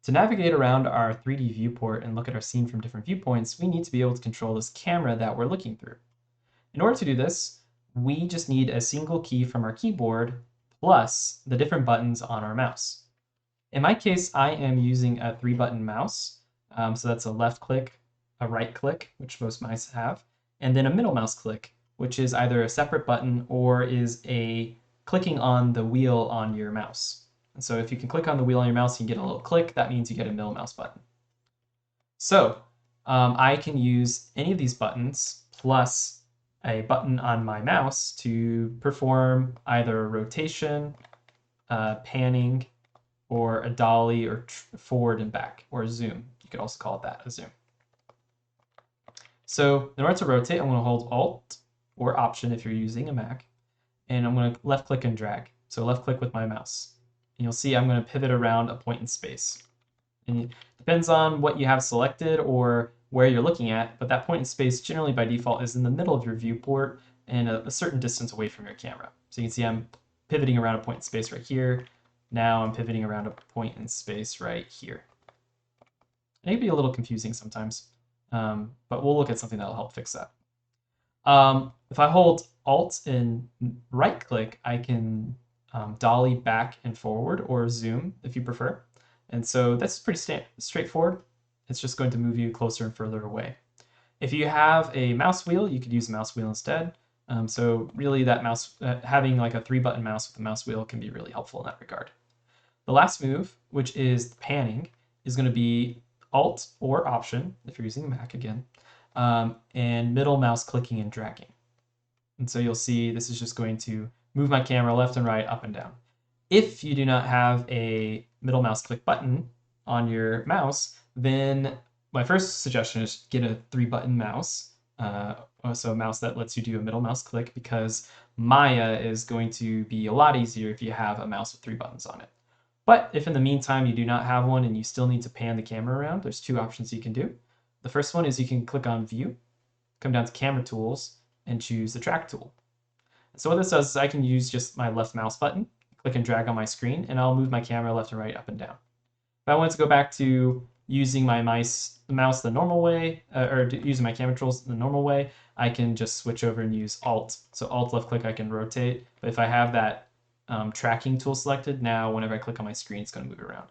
To navigate around our 3D viewport and look at our scene from different viewpoints, we need to be able to control this camera that we're looking through. In order to do this, we just need a single key from our keyboard plus the different buttons on our mouse. In my case, I am using a 3-button mouse. So that's a left click, a right click, which most mice have, and then a middle mouse click, which is either a separate button or is a clicking on the wheel on your mouse. And so if you can click on the wheel on your mouse, you can get a little click. That means you get a middle mouse button. So I can use any of these buttons plus a button on my mouse to perform either a rotation, panning, or a dolly, or forward and back, or a zoom. You could also call it that, a zoom. So in order to rotate, I'm going to hold Alt or Option if you're using a Mac, and I'm going to left click and drag. So left click with my mouse. And you'll see I'm going to pivot around a point in space. And it depends on what you have selected or where you're looking at, but that point in space generally by default is in the middle of your viewport and a certain distance away from your camera. So you can see I'm pivoting around a point in space right here. Now I'm pivoting around a point in space right here. It can be a little confusing sometimes, but we'll look at something that'll help fix that. If I hold Alt and right click, I can dolly back and forward, or zoom if you prefer. And so that's pretty straightforward. It's just going to move you closer and further away. If you have a mouse wheel, you could use a mouse wheel instead. So really that mouse, having like a 3-button mouse with a mouse wheel can be really helpful in that regard. The last move, which is panning, is going to be Alt or Option, if you're using a Mac again, and middle mouse clicking and dragging. And so you'll see this is just going to move my camera left and right, up and down. If you do not have a middle mouse click button on your mouse, then my first suggestion is get a 3-button mouse. So a mouse that lets you do a middle mouse click, because Maya is going to be a lot easier if you have a mouse with 3 buttons on it. But if in the meantime you do not have one and you still need to pan the camera around, there's 2 options you can do. The first one is you can click on View, come down to Camera Tools, and choose the Track tool. So what this does is I can use just my left mouse button, click and drag on my screen, and I'll move my camera left and right, up and down. If I wanted to go back to using my mouse the normal way, or using my camera tools the normal way, I can just switch over and use Alt. So Alt left click, I can rotate. But if I have that tracking tool selected, now whenever I click on my screen, it's going to move it around.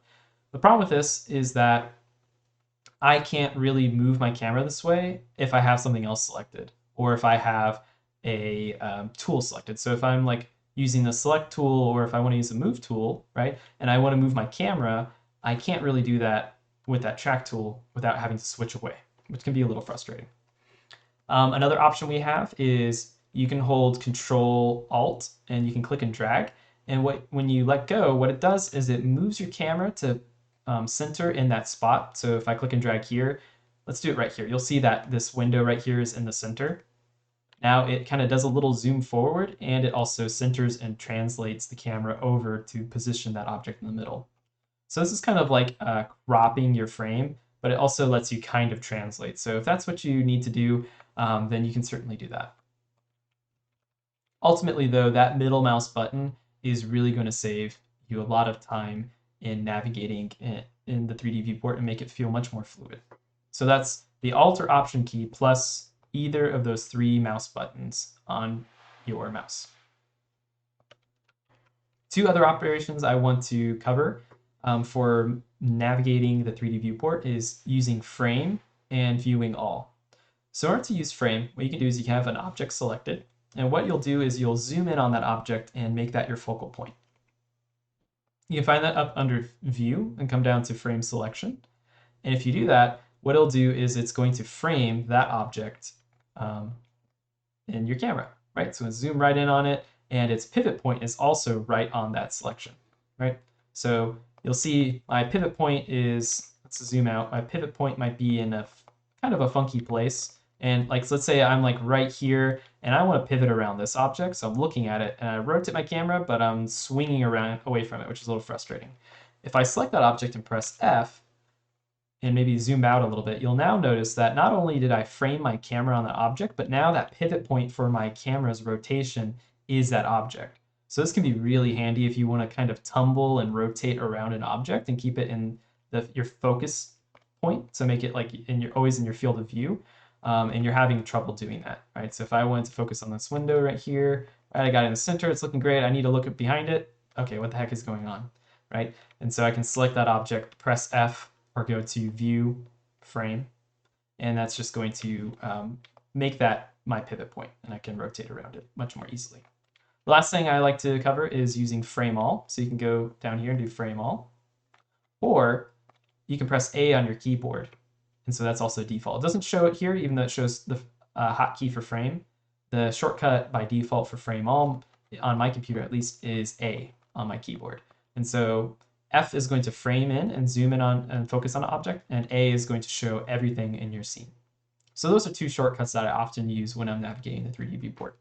The problem with this is that I can't really move my camera this way if I have something else selected, or if I have a tool selected. So if I'm like using the select tool, or if I want to use the move tool, right, and I want to move my camera, I can't really do that with that track tool without having to switch away, which can be a little frustrating. Another option we have is you can hold Control Alt and you can click and drag. And when you let go, what it does is it moves your camera to center in that spot. So if I click and drag here, let's do it right here. You'll see that this window right here is in the center. Now it kind of does a little zoom forward, and it also centers and translates the camera over to position that object in the middle. So this is kind of like cropping your frame, but it also lets you kind of translate. So if that's what you need to do, then you can certainly do that. Ultimately though, that middle mouse button is really going to save you a lot of time in navigating in the 3D viewport and make it feel much more fluid. So that's the Alt or Option key plus either of those 3 mouse buttons on your mouse. 2 other operations I want to cover for navigating the 3D viewport is using Frame and Viewing All. So in order to use Frame, what you can do is you can have an object selected, and what you'll do is you'll zoom in on that object and make that your focal point. You can find that up under View and come down to Frame Selection. And if you do that, what it'll do is it's going to frame that object in your camera, right? So zoom right in on it, and its pivot point is also right on that selection, right? So you'll see my pivot point is, let's zoom out, my pivot point might be in a kind of a funky place. And like, let's say I'm like right here and I want to pivot around this object. So I'm looking at it and I rotate my camera, but I'm swinging around away from it, which is a little frustrating. If I select that object and press F, and maybe zoom out a little bit, you'll now notice that not only did I frame my camera on that object, but now that pivot point for my camera's rotation is that object. So this can be really handy if you want to kind of tumble and rotate around an object and keep it in your focus point, so make it like always in your field of view, and you're having trouble doing that, right? So if I wanted to focus on this window right here, right, I got it in the center, it's looking great, I need to look behind it, okay, what the heck is going on, right? And so I can select that object, press F, or go to View, Frame, and that's just going to make that my pivot point, and I can rotate around it much more easily. The last thing I like to cover is using Frame All. So you can go down here and do Frame All, or you can press A on your keyboard, and so that's also default. It doesn't show it here, even though it shows the hotkey for frame. The shortcut by default for Frame All, on my computer at least, is A on my keyboard. And so F is going to frame in and zoom in on and focus on an object, and A is going to show everything in your scene. So those are two shortcuts that I often use when I'm navigating the 3D viewport.